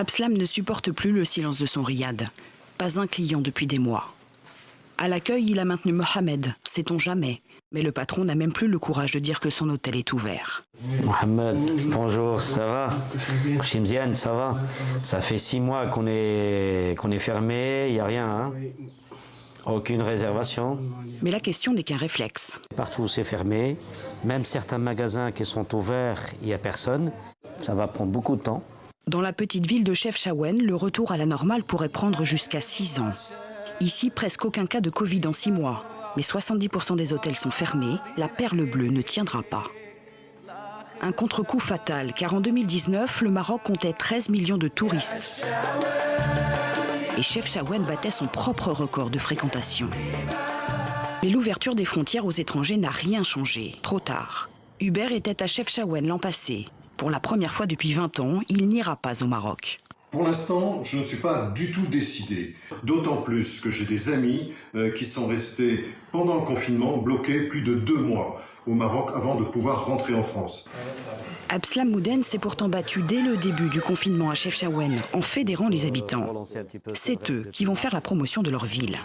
Abslam ne supporte plus le silence de son riad. Pas un client depuis des mois. À l'accueil, il a maintenu Mohamed, sait-on jamais. Mais le patron n'a même plus le courage de dire que son hôtel est ouvert. Mohamed, bonjour, ça va? Chimziane, ça va? Ça fait 6 mois qu'on est fermé, il n'y a rien, hein? Aucune réservation. Mais la question n'est qu'un réflexe. Partout c'est fermé, même certains magasins qui sont ouverts, il n'y a personne. Ça va prendre beaucoup de temps. Dans la petite ville de Chefchaouen, le retour à la normale pourrait prendre jusqu'à 6 ans. Ici, presque aucun cas de Covid en 6 mois. Mais 70% des hôtels sont fermés, la perle bleue ne tiendra pas. Un contre-coup fatal, car en 2019, le Maroc comptait 13 millions de touristes. Et Chefchaouen battait son propre record de fréquentation. Mais l'ouverture des frontières aux étrangers n'a rien changé, trop tard. Hubert était à Chefchaouen l'an passé. Pour la première fois depuis 20 ans, il n'ira pas au Maroc. Pour l'instant, je ne suis pas du tout décidé. D'autant plus que j'ai des amis qui sont restés pendant le confinement bloqués plus de 2 mois au Maroc avant de pouvoir rentrer en France. Abslam Mouden s'est pourtant battu dès le début du confinement à Chefchaouen en fédérant les habitants. C'est eux qui vont faire la promotion de leur ville.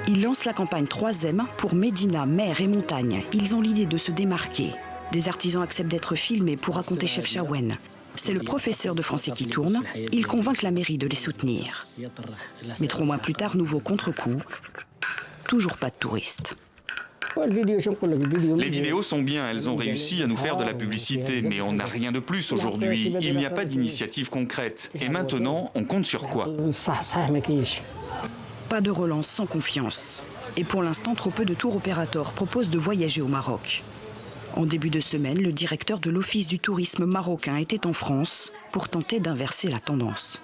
Ils lancent la campagne 3M pour Médina, mer et montagne. Ils ont l'idée de se démarquer. Des artisans acceptent d'être filmés pour raconter Chefchaouen. C'est le professeur de français qui tourne. Il convainc la mairie de les soutenir. Mais 3 mois plus tard, nouveau contre-coup. Toujours pas de touristes. Les vidéos sont bien, elles ont réussi à nous faire de la publicité, mais on n'a rien de plus aujourd'hui. Il n'y a pas d'initiative concrète. Et maintenant, on compte sur quoi? Pas de relance sans confiance. Et pour l'instant, trop peu de tour opérateurs proposent de voyager au Maroc. En début de semaine, le directeur de l'Office du tourisme marocain était en France pour tenter d'inverser la tendance.